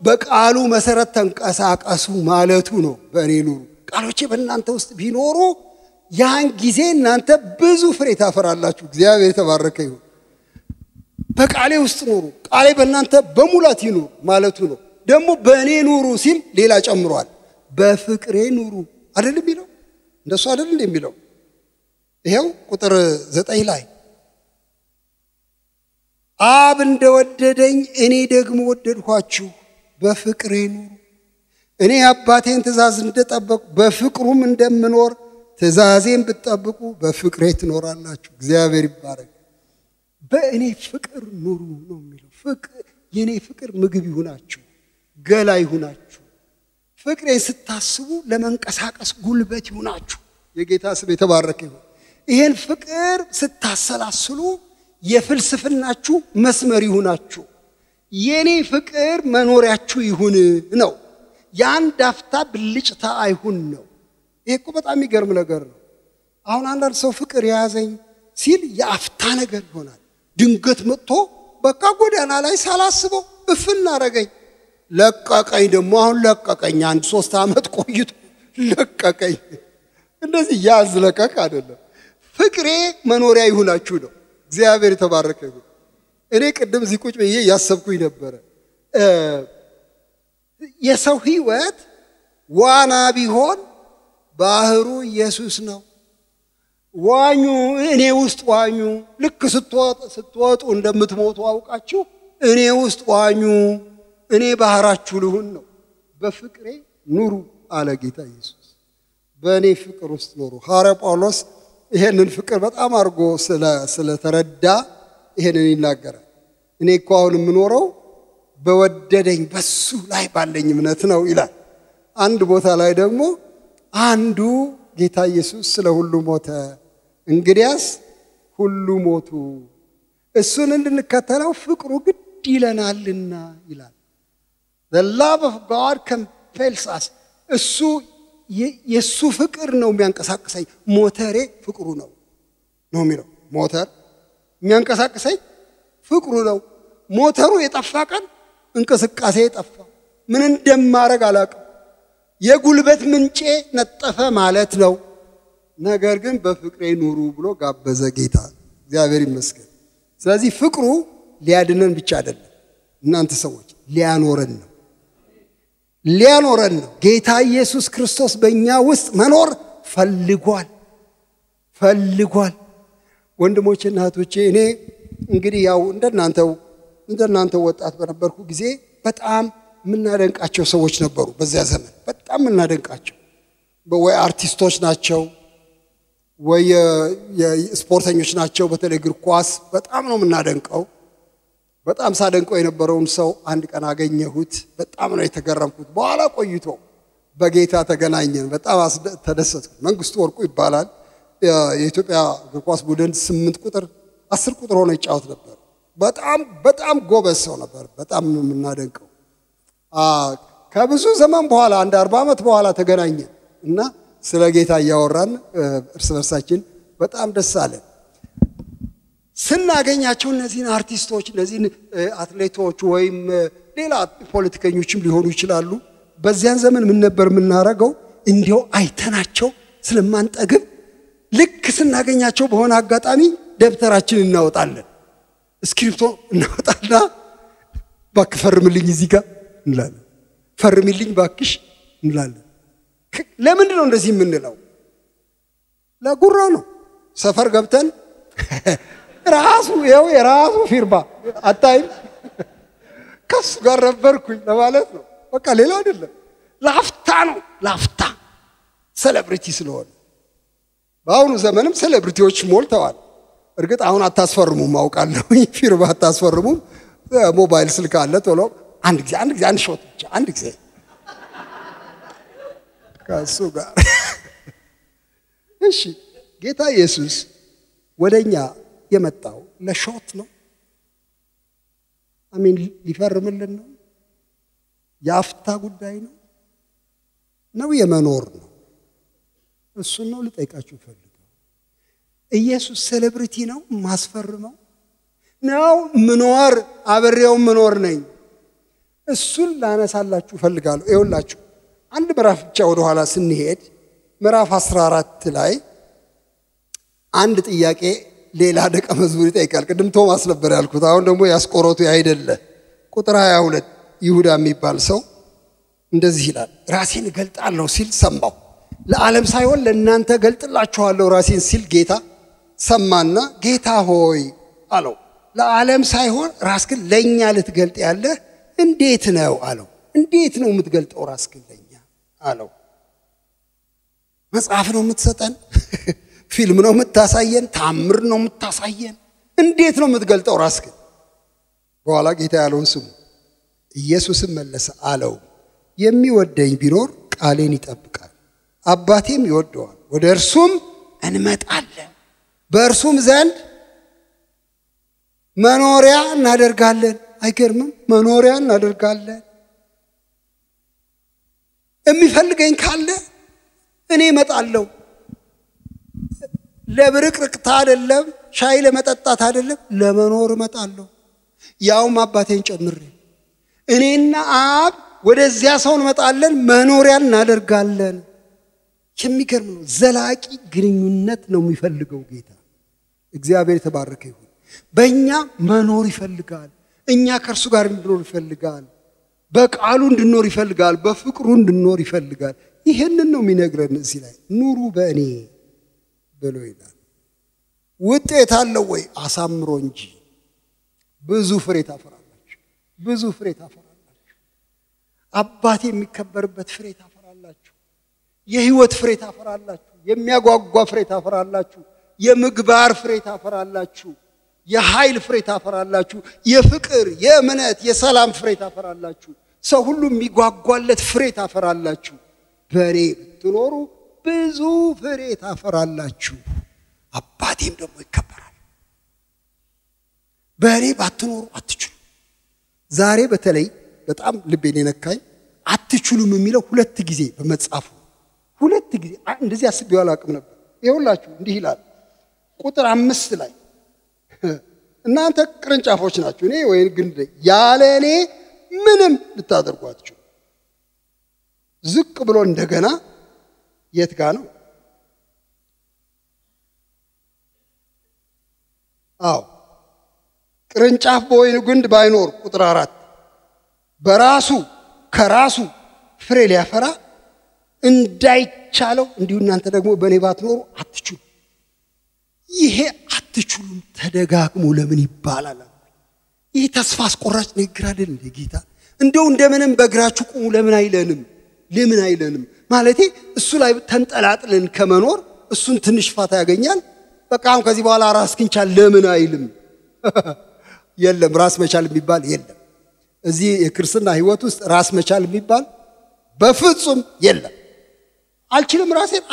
በቃሉ መሰረት ተንቀሳቀሱ ማለቱ ነው። በእኔ ኑሩ፣ ቃሎቼ በእናንተ ውስጥ ቢኖሩ ያን ጊዜ እናንተ ብዙ ፍሬ ታፈራላችሁ። እግዚአብሔር የተባረከ ይሁን። በቃሌ ውስጥ ኑሩ፣ ቃሌ በእናንተ በሙላት ይኑር ማለቱ ነው። ደግሞ በእኔ ኑሩ ሲል ሌላ ጨምሯል። በፍቅሬ ኑሩ አይደል የሚለው? እንደሱ አይደል የሚለው? ይሄው ቁጥር 9 ላይ አብ እንደወደደኝ እኔ ደግሞ ወደድኳችሁ፣ በፍቅሬ ኑሩ። እኔ አባቴን ትእዛዝ እንደጠበቁ በፍቅሩም እንደምኖር ትእዛዜን ብትጠብቁ በፍቅሬ ትኖራላችሁ። እግዚአብሔር ይባረክ። በእኔ ፍቅር ኑሩ ነው የሚለው። ፍቅር የኔ ፍቅር ምግብ ይሁናችሁ፣ ገላ ይሁናችሁ። ፍቅሬን ስታስቡ ለመንቀሳቀስ ጉልበት ይሁናችሁ። የጌታ ስም የተባረከ ይሁን። ይሄን ፍቅር ስታሰላስሉ የፍልስፍናችሁ መስመር ይሁናችሁ። የኔ ፍቅር መኖሪያችሁ ይሁን ነው። የአንድ አፍታ ብልጭታ አይሁን ነው። ይሄ እኮ በጣም የሚገርም ነገር ነው። አሁን አንዳንድ ሰው ፍቅር ያዘኝ ሲል የአፍታ ነገር ይሆናል። ድንገት መጥቶ በቃ ጎዳና ላይ ሳላስበው እፍና አረገኝ። ለቀቀኝ። ደግሞ አሁን ለቀቀኝ። አንድ 3 ዓመት ቆይቶ ለቀቀኝ። እንደዚህ ያዝ ለቀቅ አይደለም። ፍቅሬ መኖሪያ ይሁናችሁ ነው። እግዚአብሔር የተባረከ ይሁን። እኔ ቅድም እዚህ ቁጭ ብዬ ያሰብኩኝ ነበር የሰው ህይወት ዋና ቢሆን ባህሩ ኢየሱስ ነው። ዋኙ፣ እኔ ውስጥ ዋኙ። ልክ ስትወጡ እንደምትሞቱ አውቃችሁ እኔ ውስጥ ዋኙ፣ እኔ ባህራችሁ ልሁን ነው። በፍቅሬ ኑሩ አለ ጌታ ኢየሱስ። በእኔ ፍቅር ውስጥ ኑሩ። ሐዋርያው ጳውሎስ ይሄንን ፍቅር በጣም አድርጎ ስለተረዳ ይሄንን ይናገራል። እኔ እኮ አሁን የምኖረው በወደደኝ በሱ ላይ ባለኝ እምነት ነው ይላል። አንድ ቦታ ላይ ደግሞ አንዱ ጌታ ኢየሱስ ስለ ሁሉ ሞተ፣ እንግዲያስ ሁሉ ሞቱ፣ እሱን እንድንከተለው ፍቅሩ ግድ ይለናልና ይላል። The love of God compels us. እሱ የሱ ፍቅር ነው የሚያንቀሳቅሰኝ። ሞተሬ ፍቅሩ ነው የሚለው። ሞተር የሚያንቀሳቅሰኝ ፍቅሩ ነው። ሞተሩ የጠፋ ቀን እንቅስቃሴ ጠፋ። ምን እንደማረግ አላውቅም። የጉልበት ምንጬ ነጠፈ ማለት ነው። ነገር ግን በፍቅሬ ኑሩ ብሎ ጋበዘ ጌታ። እግዚአብሔር ይመስገን። ስለዚህ ፍቅሩ ሊያድነን ብቻ አይደለም እናንተ ሰዎች፣ ሊያኖረን ነው። ጌታ ኢየሱስ ክርስቶስ በእኛ ውስጥ መኖር ፈልጓል። ወንድሞቼና እህቶቼ እኔ እንግዲህ ያው እንደናንተው ወጣት በነበርኩ ጊዜ በጣም የምናደንቃቸው ሰዎች ነበሩ። በዚያ ዘመን በጣም የምናደንቃቸው ወይ አርቲስቶች ናቸው ወይ የስፖርተኞች ናቸው። በተለይ እግር ኳስ በጣም ነው የምናደንቀው። በጣም ሳደንቀው የነበረውን ሰው አንድ ቀን አገኘሁት። በጣም ነው የተገረምኩት። በኋላ ቆይቶ በጌታ ተገናኘን። በጣም ተደሰትኩ። መንግስቱ ወርቁ ይባላል። የኢትዮጵያ እግር ኳስ ቡድን 8 ቁጥር 10 ቁጥር ሆኖ ይጫወት ነበር። በጣም ጎበዝ ሰው ነበር። በጣም የምናደንቀው። ከብዙ ዘመን በኋላ አንድ 40 ዓመት በኋላ ተገናኘን እና ስለ ጌታ እያወራን እርስ በርሳችን በጣም ደስ አለን። ስናገኛቸው እነዚህን አርቲስቶች፣ እነዚህን አትሌቶች ወይም ሌላ ፖለቲከኞችም ሊሆኑ ይችላሉ። በዚያን ዘመን ምን ነበር የምናረገው? እንዲያው አይተናቸው ስለማንጠግብ ልክ ስናገኛቸው በሆነ አጋጣሚ ደብተራችን እናወጣለን፣ እስክሪፕቶ እናወጣና ባክ ፈርምልኝ እዚህ ጋር እንላለን፣ ፈርምልኝ ባክሽ እንላለን። ለምንድን ነው እንደዚህ የምንለው? ለጉራ ነው። ሰፈር ገብተን ራሱ የራሱ ፊርማ አታይም ከሱ ጋር ነበርኩኝ ለማለት ነው። በቃ ሌላ አይደለም። ላፍታ ነው። ላፍታ ሴሌብሪቲ ስለሆነ በአሁኑ ዘመንም ሴሌብሪቲዎች ሞልተዋል። እርግጥ አሁን አታስፈርሙም አውቃለሁ። ፊርማ አታስፈርሙም። ሞባይል ስልክ አለ። ቶሎ አንድ ጊዜ አንድ ሾት ብቻ አንድ ጊዜ ከሱ ጋር እሺ። ጌታ ኢየሱስ ወደኛ የመጣው ለሾት ነው? አሜን። ሊፈርምልን ነው? የአፍታ ጉዳይ ነው? የመኖር ነው? እሱን ነው ልጠይቃችሁ ፈልገው። ኢየሱስ ሴሌብሪቲ ነው ማስፈርመው ነው? ምኖር አብሬው ምኖር ነኝ። እሱን ላነሳላችሁ ፈልጋለሁ። ይኸውላችሁ አንድ ምዕራፍ ብቻ ወደ ኋላ ስንሄድ ምዕራፍ 14 ላይ አንድ ጥያቄ ሌላ ደቀ መዝሙር ይጠይቃል። ቅድም ቶማስ ነበር ያልኩት። አሁን ደግሞ ያስቆሮቱ አይደለ። ቁጥር 22 ይሁዳ የሚባል ሰው እንደዚህ ይላል፣ ራሴን እገልጣለሁ ሲል ሰማሁ። ለዓለም ሳይሆን ለእናንተ እገልጥላችኋለሁ ራሴን ሲል ጌታ ሰማና፣ ጌታ ሆይ አለው። ለዓለም ሳይሆን ራስህን ለኛ ልትገልጥ ያለህ እንዴት ነው አለው። እንዴት ነው የምትገልጠው ራስህን ለኛ አለው። መጽሐፍ ነው የምትሰጠን? ፊልም ነው የምታሳየን? ታምር ነው የምታሳየን? እንዴት ነው የምትገልጠው ራስህን? በኋላ ጌታ ያለውን ስሙ። ኢየሱስም መለሰ አለው፣ የሚወደኝ ቢኖር ቃሌን ይጠብቃል፣ አባቴም ይወደዋል፣ ወደ እርሱም እንመጣለን፣ በእርሱም ዘንድ መኖሪያ እናደርጋለን። አይገርምም? መኖሪያ እናደርጋለን። የሚፈልገኝ ካለ እኔ እመጣለሁ። ለብርቅርቅታ አይደለም፣ ሻይ ለመጠጣት አይደለም ለመኖር እመጣለሁ ያውም አባቴን ጨምሬ እኔና አብ ወደዚያ ሰው እንመጣለን መኖሪያ እናደርጋለን የሚገርም ነው ዘላቂ ግንኙነት ነው የሚፈልገው ጌታ እግዚአብሔር የተባረከ ይሁን በእኛ መኖር ይፈልጋል እኛ ከእርሱ ጋር እንድንኖር ይፈልጋል በቃሉ እንድንኖር ይፈልጋል በፍቅሩ እንድንኖር ይፈልጋል ይሄንን ነው የሚነግረን እዚህ ላይ ኑሩ በእኔ ብሎ ይላል ውጤት አለው ወይ አሳምሮ እንጂ ብዙ ፍሬ ታፈራላችሁ ብዙ ፍሬ ታፈራላችሁ አባቴ የሚከበርበት ፍሬ ታፈራላችሁ የህይወት ፍሬ ታፈራላችሁ የሚያጓጓ ፍሬ ታፈራላችሁ የምግባር ፍሬ ታፈራላችሁ የኃይል ፍሬ ታፈራላችሁ የፍቅር የእምነት የሰላም ፍሬ ታፈራላችሁ ሰው ሁሉ የሚጓጓለት ፍሬ ታፈራላችሁ በእኔ ብትኖሩ ብዙ ፍሬ ታፈራላችሁ አባቴም ደግሞ ይከበራል በእኔ ባትኖሩ አትችሉ ዛሬ በተለይ በጣም ልቤን የነካኝ አትችሉም የሚለው ሁለት ጊዜ በመጽሐፉ ሁለት ጊዜ እንደዚህ አስቤው አላውቅም ነበር ይኸውላችሁ እንዲህ ይላል ቁጥር 5 ላይ እናንተ ቅርንጫፎች ናችሁ እኔ ወይ ግንድ ያለ እኔ ምንም ልታደርጉ አትችሉ ዝቅ ብሎ እንደገና የት ጋር ነው አው ቅርንጫፍ በወይኑ ግንድ ባይኖር ቁጥር 4 በራሱ ከራሱ ፍሬ ሊያፈራ እንዳይቻለው እንዲሁ እናንተ ደግሞ በእኔ ባትኖሩ አትችሉ ይሄ አትችሉም ተደጋግሞ ለምን ይባላል ይሄ ተስፋ አስቆራጭ ንግግር አይደል እንደ ጌታ እንደው እንደምንም በእግራችሁ ቁሙ ለምን አይለንም ማለቴ እሱ ላይ ተንጠላጥለን ከመኖር እሱን ትንሽ ፋታ ያገኛል በቃ አሁን ከዚህ በኋላ ራስክን ቻል ለምን አይልም የለም ራስ መቻል የሚባል የለም እዚህ የክርስትና ህይወት ውስጥ ራስ መቻል የሚባል በፍጹም የለም አልችልም ራሴን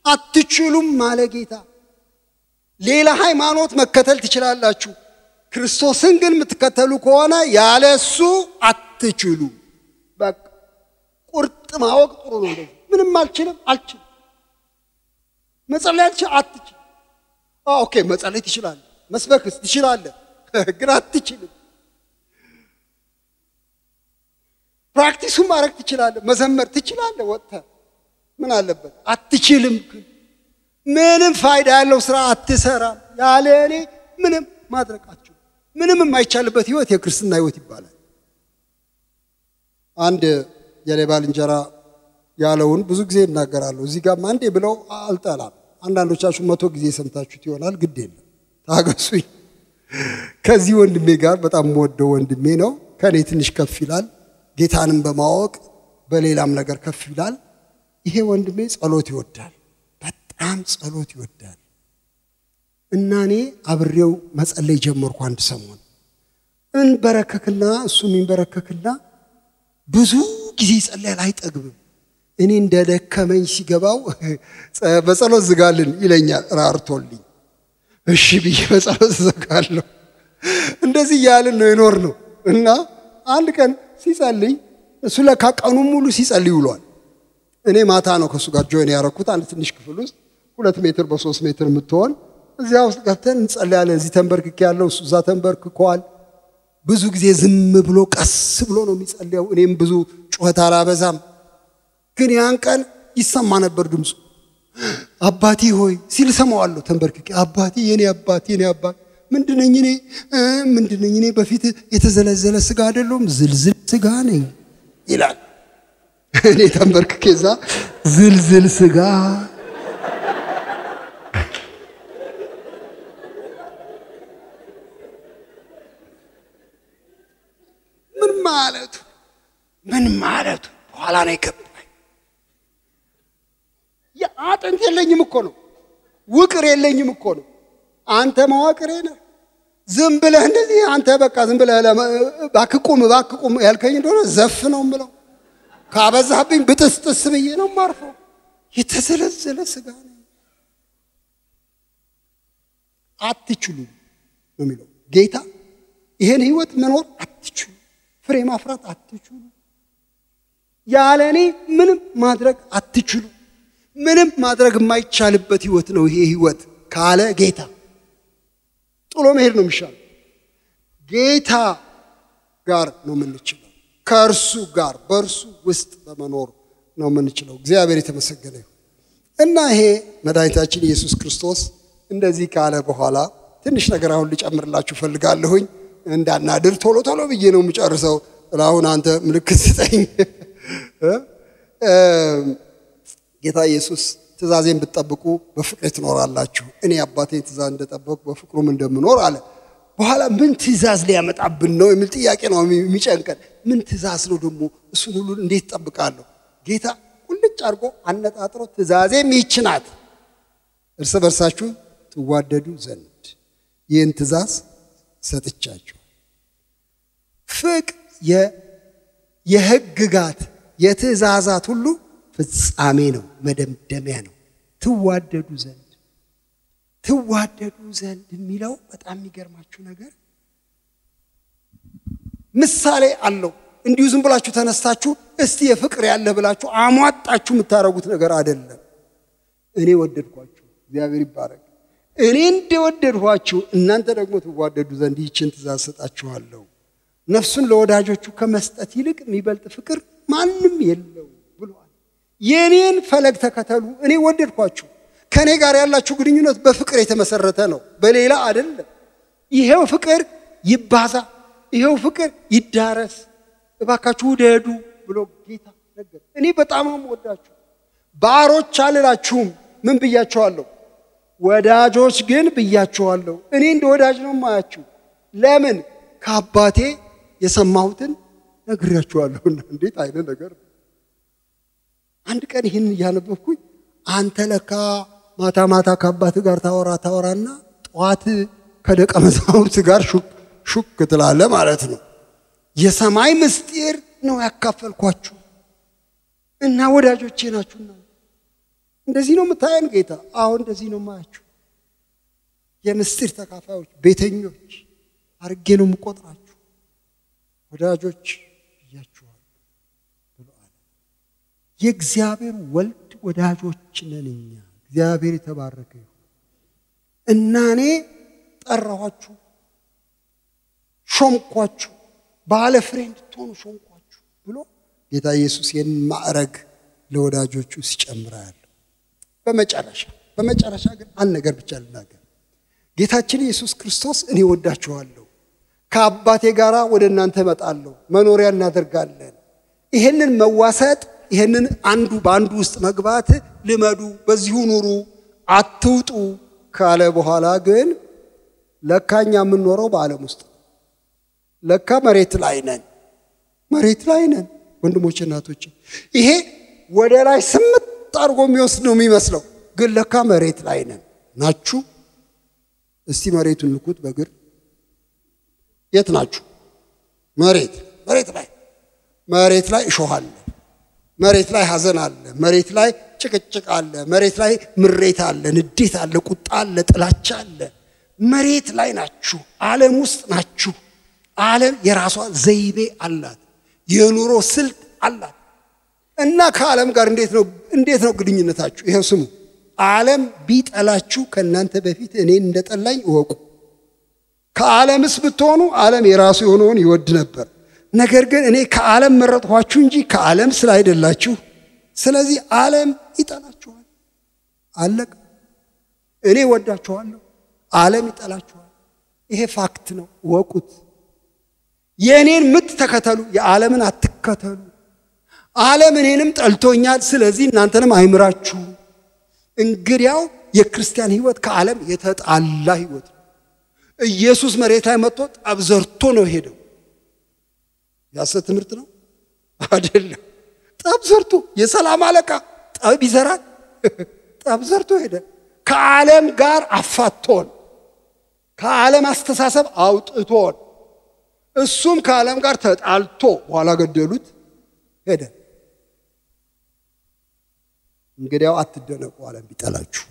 አትችሉም ማለት ጌታ ሌላ ሃይማኖት መከተል ትችላላችሁ ክርስቶስን ግን የምትከተሉ ከሆነ ያለሱ አትችሉ በቃ ቁርጥ ማወቅ ጥሩ ነው እንደዚህ ምንም አልችልም መጸለይ አትችል ኦኬ መጸለይ ትችላለህ መስበክስ ትችላለህ ግን አትችልም ፕራክቲሱ ማድረግ ትችላለህ መዘመር ትችላለህ ወጥተህ ምን አለበት አትችልም ምንም ፋይዳ ያለው ስራ አትሰራም ያለ እኔ ምንም ማድረጋችሁ ምንም የማይቻልበት ህይወት የክርስትና ህይወት ይባላል አንድ የሌባል እንጀራ ያለውን ብዙ ጊዜ እናገራለሁ እዚህ ጋር አንዴ ብለው አልጠላም አንዳንዶቻችሁ 100 ጊዜ ሰምታችሁት ይሆናል ግድ የለም ታገሱኝ ከዚህ ወንድሜ ጋር በጣም ወደው ወንድሜ ነው ከኔ ትንሽ ከፍ ይላል ጌታንም በማወቅ በሌላም ነገር ከፍ ይላል ይሄ ወንድሜ ጸሎት ይወዳል በጣም ጸሎት ይወዳል እናኔ አብሬው መጸለይ ጀመርኩ አንድ ሰሞን እንበረከክና እሱም ይንበረከክና ብዙ ጊዜ ጸለይ አይጠግብም እኔ እንደደከመኝ ሲገባው በጸሎት ዝጋልን ይለኛል ራርቶልኝ እሺ ብዬ በጸሎት ዘጋለሁ እንደዚህ ያልን ነው ይኖር ነው እና አንድ ቀን ሲጸልይ እሱ ለካቀኑ ሙሉ ሲጸልይ ውሏል እኔ ማታ ነው ከሱ ጋር ጆይን ያረኩት አንድ ትንሽ ክፍል ውስጥ 2 ሜትር በ3 ሜትር ምትሆን እዚያ ውስጥ ገብተን እንጸልያለን እዚህ ተንበርክክ ያለው እሱ ዛ ተንበርክኳል ብዙ ጊዜ ዝም ብሎ ቀስ ብሎ ነው የሚጸልየው እኔም ብዙ ጩኸት አላበዛም ግን ያን ቀን ይሰማ ነበር ድምጹ አባቴ ሆይ ሲል ሰማዋለሁ ተንበርክኬ አባቴ የኔ አባቴ ምንድነኝ እኔ በፊት የተዘለዘለ ስጋ አይደለም ዝልዝል ስጋ ነኝ ይላል እኔ ተንበርክኬዛ ዝልዝል ስጋ ምን ማለቱ በኋላ ነው የገባኝ አጥንት የለኝም እኮ ነው ውቅር የለኝም እኮ ነው አንተ መዋቅሬ ነህ ዝም ብለህ እንደዚህ አንተ በቃ ዝም ብለህ ባክቁም ያልከኝ እንደሆነ ዘፍ ነው ብለው ካበዛብኝ ብጥስጥስ ብዬ ነው ማርፈው የተዘለዘለ ስጋ ነው አትችሉ ነው የሚለው ጌታ ይሄን ህይወት መኖር አትችሉ ፍሬ ማፍራት አትችሉ ያለኔ ምንም ማድረግ አትችሉ ምንም ማድረግ የማይቻልበት ህይወት ነው ይሄ ህይወት ካለ ጌታ ጥሎ መሄድ ነው የሚሻለው። ጌታ ጋር ነው የምንችለው። ከእርሱ ጋር በእርሱ ውስጥ በመኖር ነው የምንችለው። እግዚአብሔር የተመሰገነ ይሁን። እና ይሄ መድኃኒታችን ኢየሱስ ክርስቶስ እንደዚህ ካለ በኋላ ትንሽ ነገር አሁን ልጨምርላችሁ ፈልጋለሁኝ። እንዳናድር ቶሎ ብዬ ነው የምጨርሰው። አሁን አንተ ምልክት ስጠኝ። ጌታ ኢየሱስ ትእዛዜን ብትጠብቁ በፍቅሬ ትኖራላችሁ፣ እኔ አባቴን ትእዛዝ እንደጠበቅኩ በፍቅሩም እንደምኖር አለ። በኋላ ምን ትእዛዝ ሊያመጣብን ነው የሚል ጥያቄ ነው የሚጨንቀን። ምን ትእዛዝ ነው ደግሞ? እሱን ሁሉ እንዴት እጠብቃለሁ? ጌታ ቁልጭ አድርጎ አነጣጥሮ ትእዛዜም ይህች ናት፣ እርስ በርሳችሁ ትዋደዱ ዘንድ ይህን ትእዛዝ ሰጥቻችሁ። ፍቅር የሕግጋት የትእዛዛት ሁሉ ፍጻሜ ነው፣ መደምደሚያ ነው። ትዋደዱ ዘንድ የሚለው በጣም የሚገርማችሁ ነገር ምሳሌ አለው። እንዲሁ ዝም ብላችሁ ተነስታችሁ እስቲ የፍቅር ያለ ብላችሁ አሟጣችሁ የምታረጉት ነገር አይደለም። እኔ ወደድኳችሁ፣ እግዚአብሔር ይባረክ። እኔ እንደወደድኳችሁ እናንተ ደግሞ ትዋደዱ ዘንድ ይህችን ትእዛዝ ሰጣችኋለሁ። ነፍሱን ለወዳጆቹ ከመስጠት ይልቅ የሚበልጥ ፍቅር ማንም የለው ብሏል። የኔን ፈለግ ተከተሉ፣ እኔ ወደድኳችሁ። ከኔ ጋር ያላችሁ ግንኙነት በፍቅር የተመሰረተ ነው፣ በሌላ አይደለም። ይሄው ፍቅር ይባዛ፣ ይሄው ፍቅር ይዳረስ፣ እባካችሁ ውደዱ ብሎ ጌታ ነገር። እኔ በጣም ወዳችሁ ባሮች አልላችሁም። ምን ብያችኋለሁ? ወዳጆች ግን ብያችኋለሁ። እኔ እንደ ወዳጅ ነው ማያችሁ። ለምን? ከአባቴ የሰማሁትን ነግሬያችኋለሁና። እንዴት አይነት ነገር! አንድ ቀን ይህን እያነበብኩኝ አንተ ለካ ማታ ከአባት ጋር ታወራና ጠዋት ከደቀ መዛሙርት ጋር ሹክ ትላለህ ማለት ነው። የሰማይ ምስጢር ነው ያካፈልኳችሁ እና ወዳጆቼ ናችሁና እንደዚህ ነው የምታየን ጌታ። አሁን እንደዚህ ነው ማያችሁ። የምስጢር ተካፋዮች፣ ቤተኞች አርጌ ነው የምቆጥራችሁ። ወዳጆች ብያችኋለሁ ብሎ አለ። የእግዚአብሔር ወልድ ወዳጆች ነን እኛ። እግዚአብሔር የተባረከ ይሁን። እና እኔ ጠራኋችሁ፣ ሾምኳችሁ፣ ባለ ፍሬ እንድትሆኑ ሾምኳችሁ ብሎ ጌታ ኢየሱስ ይህን ማዕረግ ለወዳጆቹ ሲጨምራል። በመጨረሻ ግን አንድ ነገር ብቻ ልናገር። ጌታችን ኢየሱስ ክርስቶስ እኔ ወዳችኋለሁ፣ ከአባቴ ጋር ወደ እናንተ እመጣለሁ፣ መኖሪያ እናደርጋለን። ይሄንን መዋሰጥ፣ ይሄንን አንዱ በአንዱ ውስጥ መግባት ልመዱ፣ በዚሁ ኑሩ፣ አትውጡ ካለ በኋላ ግን ለካኛ የምንኖረው በዓለም ውስጥ ለካ መሬት ላይ ነን ወንድሞቼ እናቶቼ። ይሄ ወደ ላይ ስምጥ አድርጎ የሚወስድ ነው የሚመስለው፣ ግን ለካ መሬት ላይ ነን ናችሁ። እስቲ መሬቱን ንኩት በእግር። የት ናችሁ? መሬት ላይ እሾህ አለ፣ መሬት ላይ ሐዘን አለ፣ መሬት ላይ ጭቅጭቅ አለ፣ መሬት ላይ ምሬት አለ፣ ንዴት አለ፣ ቁጣ አለ፣ ጥላቻ አለ። መሬት ላይ ናችሁ፣ ዓለም ውስጥ ናችሁ። ዓለም የራሷ ዘይቤ አላት፣ የኑሮ ስልት አላት። እና ከዓለም ጋር እንዴት ነው ግንኙነታችሁ? ይሄው ስሙ። ዓለም ቢጠላችሁ ከእናንተ በፊት እኔን እንደጠላኝ እወቁ። ከዓለምስ ብትሆኑ ዓለም የራሱ የሆነውን ይወድ ነበር። ነገር ግን እኔ ከዓለም መረጥኋችሁ እንጂ ከዓለም ስላይደላችሁ፣ ስለዚህ ዓለም ይጠላችኋል። አለቀ። እኔ ወዳችኋለሁ፣ ዓለም ይጠላችኋል። ይሄ ፋክት ነው፣ እወቁት። የእኔን ምት ተከተሉ፣ የዓለምን አትከተሉ። ዓለም እኔንም ጠልቶኛል፣ ስለዚህ እናንተንም አይምራችሁ። እንግዲያው የክርስቲያን ሕይወት ከዓለም የተጣላ ሕይወት ነው። ኢየሱስ መሬት ላይ መጥቶ ጠብ ዘርቶ ነው ሄደው። ያሰት ትምህርት ነው አይደለም። ጠብ ዘርቶ የሰላም አለቃ ጠብ ይዘራል። ጠብ ዘርቶ ሄደ። ከዓለም ጋር አፋቶን፣ ከዓለም አስተሳሰብ አውጥቶን፣ እሱም ከዓለም ጋር ተጣልቶ በኋላ ገደሉት ሄደ። እንግዲያው አትደነቁ ዓለም ቢጠላችሁ፣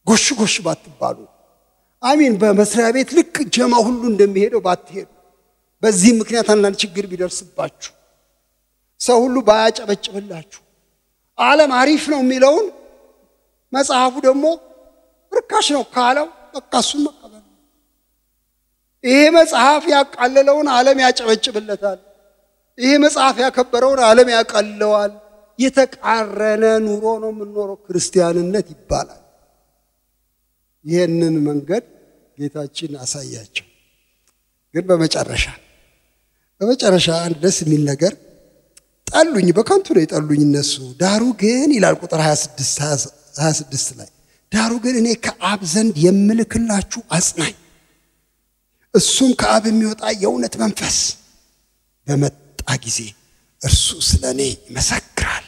ጎሽ ባትባሉ፣ አሚን በመስሪያ ቤት ልክ ጀማ ሁሉ እንደሚሄደው ባትሄዱ፣ በዚህ ምክንያት አንዳንድ ችግር ቢደርስባችሁ፣ ሰው ሁሉ ባያጨበጭብላችሁ፣ ዓለም አሪፍ ነው የሚለውን መጽሐፉ ደግሞ ርካሽ ነው ካለው በቃ እሱን መቀበል። ይሄ መጽሐፍ ያቃለለውን ዓለም ያጨበጭብለታል። ይሄ መጽሐፍ ያከበረውን ዓለም ያቀለዋል። የተቃረነ ኑሮ ነው የምንኖረው። ክርስቲያንነት ይባላል። ይሄንን መንገድ ጌታችን አሳያቸው። ግን በመጨረሻ አንድ ደስ የሚል ነገር ጠሉኝ፣ በከንቱ ነው የጠሉኝ እነሱ። ዳሩ ግን ይላል ቁጥር 26 ላይ ዳሩ ግን እኔ ከአብ ዘንድ የምልክላችሁ አጽናኝ እሱም ከአብ የሚወጣ የእውነት መንፈስ በመጣ ጊዜ እርሱ ስለኔ ይመሰክራል።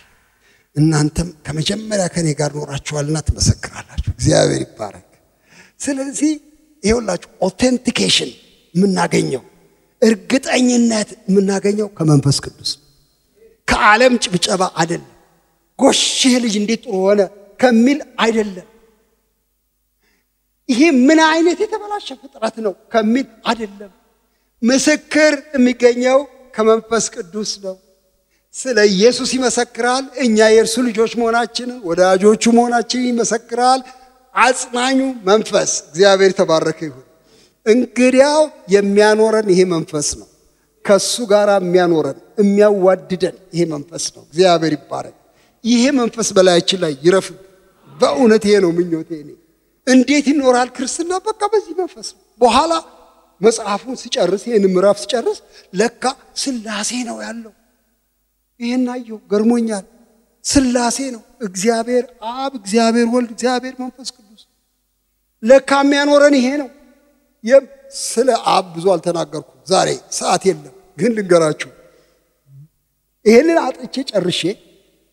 እናንተም ከመጀመሪያ ከኔ ጋር ኖራችኋልና ትመሰክራላችሁ። እግዚአብሔር ይባረክ። ስለዚህ ይኸውላችሁ ኦቴንቲኬሽን የምናገኘው እርግጠኝነት የምናገኘው ከመንፈስ ቅዱስ ከዓለም ጭብጨባ አይደለም። ጎሽ ልጅ እንዴት ጥሩ ሆነ ከሚል አይደለም። ይሄ ምን አይነት የተበላሸ ፍጥረት ነው ከሚል አይደለም። ምስክር የሚገኘው ከመንፈስ ቅዱስ ነው። ስለ ኢየሱስ ይመሰክራል። እኛ የእርሱ ልጆች መሆናችንን ወዳጆቹ መሆናችንን ይመሰክራል አጽናኙ መንፈስ። እግዚአብሔር ተባረከ ይሁን። እንግዲያው የሚያኖረን ይሄ መንፈስ ነው። ከሱ ጋር የሚያኖረን የሚያዋድደን ይሄ መንፈስ ነው። እግዚአብሔር ይባረክ። ይሄ መንፈስ በላያችን ላይ ይረፍ። በእውነት ይሄ ነው ምኞቴ። እኔ እንዴት ይኖራል ክርስትና? በቃ በዚህ መንፈስ ነው። በኋላ መጽሐፉን ሲጨርስ ይሄን ምዕራፍ ሲጨርስ ለካ ስላሴ ነው ያለው። ይሄን አየሁ፣ ገርሞኛል። ስላሴ ነው። እግዚአብሔር አብ፣ እግዚአብሔር ወልድ፣ እግዚአብሔር መንፈስ ቅዱስ። ለካ የሚያኖረን ይሄ ነው። ስለ አብ ብዙ አልተናገርኩም ዛሬ ሰዓት የለም። ግን ልንገራችሁ ይሄንን አጥቼ ጨርሼ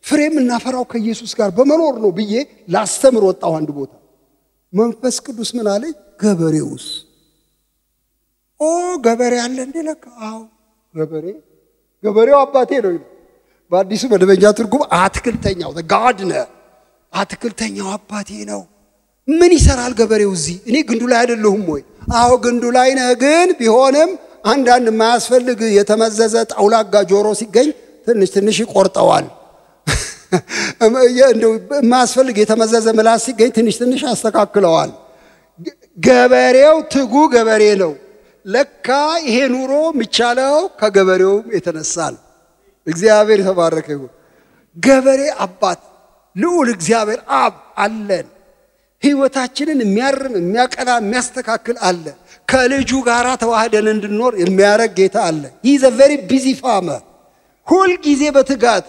ፍሬ የምናፈራው ከኢየሱስ ጋር በመኖር ነው ብዬ ላስተምር ወጣሁ አንድ ቦታ። መንፈስ ቅዱስ ምን አለኝ? ገበሬውስ? ገበሬ አለ እንዴ? ለካ አዎ ገበሬው አባቴ ነው ይላል። በአዲሱ መደበኛ ትርጉም አትክልተኛው ጋርድነር፣ አትክልተኛው አባቴ ነው። ምን ይሰራል ገበሬው እዚህ? እኔ ግንዱ ላይ አይደለሁም ወይ? አዎ ግንዱ ላይ ነህ። ግን ቢሆንም አንዳንድ የማያስፈልግ የተመዘዘ ጣውላጋ ጆሮ ሲገኝ ትንሽ ይቆርጠዋል። እንደው የማያስፈልግ የተመዘዘ ምላስ ሲገኝ ትንሽ ያስተካክለዋል። ገበሬው ትጉ ገበሬ ነው። ለካ ይሄ ኑሮ የሚቻለው ከገበሬው የተነሳል። እግዚአብሔር ተባረከ ይሁን። ገበሬ አባት ልዑል እግዚአብሔር አብ አለን። ህይወታችንን የሚያርም የሚያቀና የሚያስተካክል አለ። ከልጁ ጋራ ተዋህደን እንድንኖር የሚያረግ ጌታ አለ። he is a very busy farmer። ሁል ጊዜ በትጋት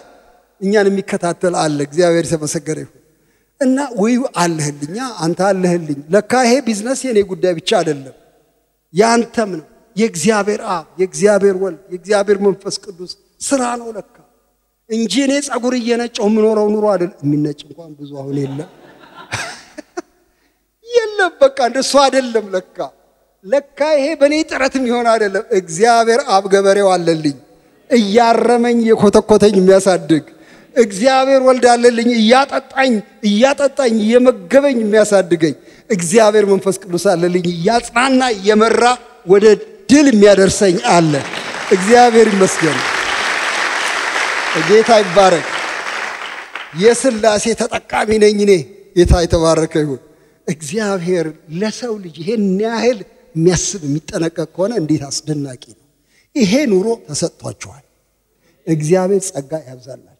እኛን የሚከታተል አለ። እግዚአብሔር የተመሰገነ ይሁን። እና ወይ አለህልኛ አንተ አለህልኝ። ለካ ይሄ ቢዝነስ የኔ ጉዳይ ብቻ አይደለም፣ ያንተም ነው። የእግዚአብሔር አብ፣ የእግዚአብሔር ወልድ፣ የእግዚአብሔር መንፈስ ቅዱስ ስራ ነው ለካ እንጂ እኔ ጸጉር እየነጨው የምኖረው ኑሮ አይደለም። የሚነጭ እንኳን ብዙ አሁን የለም። በቃ እንደሱ አይደለም። ለካ ይሄ በኔ ጥረትም ይሆን አይደለም። እግዚአብሔር አብ ገበሬው አለልኝ እያረመኝ የኮተኮተኝ የሚያሳድግ። እግዚአብሔር ወልድ አለልኝ እያጠጣኝ የመገበኝ የሚያሳድገኝ። እግዚአብሔር መንፈስ ቅዱስ አለልኝ እያጽናና እየመራ ወደ ድል የሚያደርሰኝ አለ። እግዚአብሔር ይመስገን። ጌታ ይባረክ። የስላሴ ተጠቃሚ ነኝ እኔ። ጌታ የተባረከ ይሁን። እግዚአብሔር ለሰው ልጅ ይሄን ያህል የሚያስብ የሚጠነቀቅ ከሆነ እንዴት አስደናቂ ነው። ይሄ ኑሮ ተሰጥቷችኋል። እግዚአብሔር ጸጋ ያብዛላችሁ።